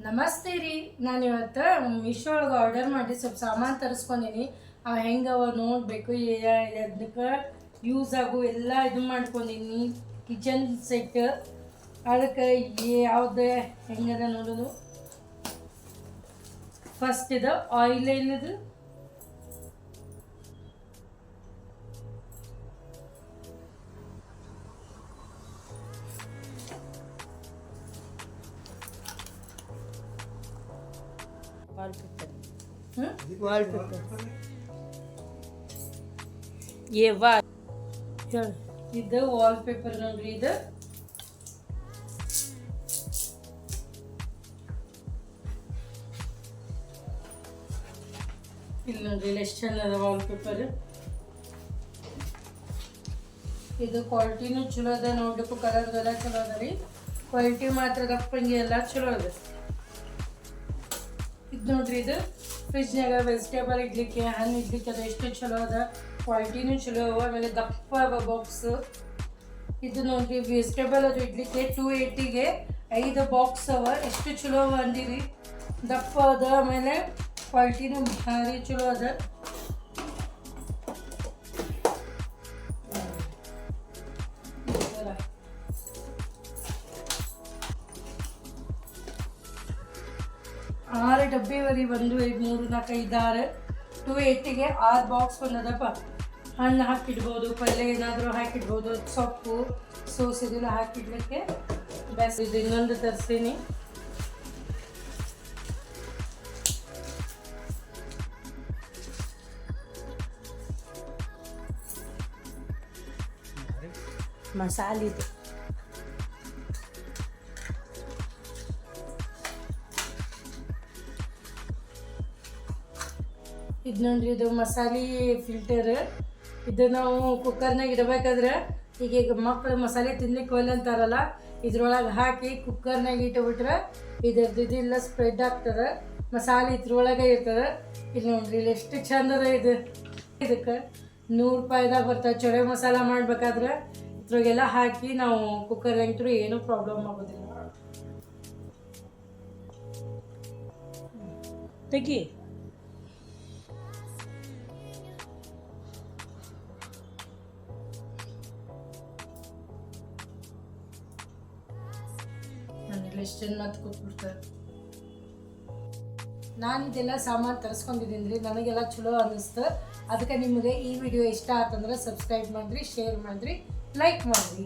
ನಮಸ್ತೆ ರೀ. ನಾನು ಇವತ್ತು ಮೀಶೋ ಒಳಗೆ ಆರ್ಡರ್ ಮಾಡಿ ಸ್ವಲ್ಪ ಸಾಮಾನು ತರಿಸ್ಕೊಂಡೀನಿ. ಅವು ಹೆಂಗವ ನೋಡಬೇಕು, ಅದಕ್ಕೆ ಯೂಸ್ ಆಗು ಎಲ್ಲ ಇದು ಮಾಡ್ಕೊಂಡೀನಿ. ಕಿಚನ್ ಸೆಟ್ ಅದಕ್ಕೆ ಯಾವ್ದು ಹೆಂಗದ ನೋಡೋದು. ಫಸ್ಟ್ ಇದು ಆಯಿಲ್ ಏನದು, ವಾಲ್ಪೇಪರ್ ಇದು ವಾಲ್ಪೇಪರ್ ನೋಡ್ರಿ. ಇದು ಇಲ್ಲಿ ನೋಡ್ರಿ, ಇಲ್ಲಿ ಎಷ್ಟು ಚಂದ ವಾಲ್ಪೇಪರ್. ಇದು ಕ್ವಾಲಿಟಿನೂ ಚಲೋ ಅದ, ನೋಡ್ಲಿಕ್ಕೂ ಕಲರ್ ಎಲ್ಲ ಚಲೋ ಅದ ರೀ. ಕ್ವಾಲಿಟಿ ಮಾತ್ರ ದಪ್ಪಂಗೆ ಎಲ್ಲ ಚಲೋ ಅದ. ಇದು ನೋಡ್ರಿ, ಇದು ಫ್ರಿಜ್ನಾಗ ವೆಜಿಟೇಬಲ್ ಇಡ್ಲಿಕ್ಕೆ, ಹಣ್ಣು ಇಡ್ಲಿಕ್ಕೆ ಅದು ಎಷ್ಟು ಚಲೋ ಅದ. ಕ್ವಾಲಿಟಿನೂ ಚಲೋ ಅವ, ಆಮೇಲೆ ದಪ್ಪ ಅವ ಬಾಕ್ಸ್. ಇದು ನೋಡ್ರಿ ವೆಜಿಟೇಬಲ್ ಅದು ಇಡ್ಲಿಕ್ಕೆ 280ಗೆ 5 ಬಾಕ್ಸ್ ಅವ. ಎಷ್ಟು ಚಲೋ ಅವ ಅಂದಿರಿ, ದಪ್ಪ ಅದ, ಆಮೇಲೆ ಕ್ವಾಲಿಟಿನೂ ಭಾರಿ ಚಲೋ ಅದ. ಆರು ಡಬ್ಬಿ ಬರೀ 1 2 3 4 5 6 280ಗೆ 6 ಬಾಕ್ಸ್ ಬಂದದಪ್ಪ. ಹಣ್ಣು ಹಾಕಿಡ್ಬೋದು, ಪಲ್ಯ ಏನಾದರೂ ಹಾಕಿಡ್ಬೋದು, ಸೊಪ್ಪು ಸೋಸ್ ಇದೆಲ್ಲ ಹಾಕಿಡ್ಲಿಕ್ಕೆ ಬೆಸ್ಟ್. ಇದು ಇನ್ನೊಂದು ತರಿಸ್ತೀನಿ. ಮಸಾಲೆ ಇದು ಇದು ನೋಡ್ರಿ, ಇದು ಮಸಾಲೆ ಫಿಲ್ಟರ್. ಇದು ನಾವು ಕುಕ್ಕರ್ನಾಗ ಇಡಬೇಕಾದ್ರೆ ಈಗ ಮಕ್ಕಳು ಮಸಾಲೆ ತಿನ್ಲಿಕ್ಕೆ ಒಲ್ಲೆ ಅಂತಾರಲ್ಲ, ಇದ್ರೊಳಗೆ ಹಾಕಿ ಕುಕ್ಕರ್ನಾಗ ಇಟ್ಬಿಟ್ರೆ ಇದೆಲ್ಲ ಸ್ಪ್ರೆಡ್ ಆಗ್ತದೆ. ಮಸಾಲೆ ಇದ್ರೊಳಗೆ ಇರ್ತದೆ. ಇದು ನೋಡ್ರಿ, ಇಲ್ಲಿ ಎಷ್ಟು ಚಂದದ ಇದು. ಇದಕ್ಕೆ 100 ರೂಪಾಯಿದಾಗ ಬರ್ತದೆ. ಚೊಳೆ ಮಸಾಲ ಮಾಡ್ಬೇಕಾದ್ರೆ ಇದ್ರಾಗೆಲ್ಲ ಹಾಕಿ ನಾವು ಕುಕ್ಕರ್ನಾಗ ಇಟ್ಟರು ಏನೂ ಪ್ರಾಬ್ಲಮ್ ಆಗೋದಿಲ್ಲ. ತೆಗಿ. ಎಷ್ಟು ಮತ್ತು ಕೂತ್ಬಿಡ್ತಾರೆ. ನಾನು ಇದೆಲ್ಲ ಸಾಮಾನು ತರಿಸ್ಕೊಂಡಿದ್ದೀನಿ ರೀ. ನನಗೆಲ್ಲ ಚಲೋ ಅನ್ನಿಸ್ತು. ಅದಕ್ಕೆ ನಿಮಗೆ ಈ ವಿಡಿಯೋ ಇಷ್ಟ ಆತಂದ್ರೆ ಸಬ್ಸ್ಕ್ರೈಬ್ ಮಾಡಿರಿ, ಶೇರ್ ಮಾಡಿರಿ, ಲೈಕ್ ಮಾಡಿರಿ.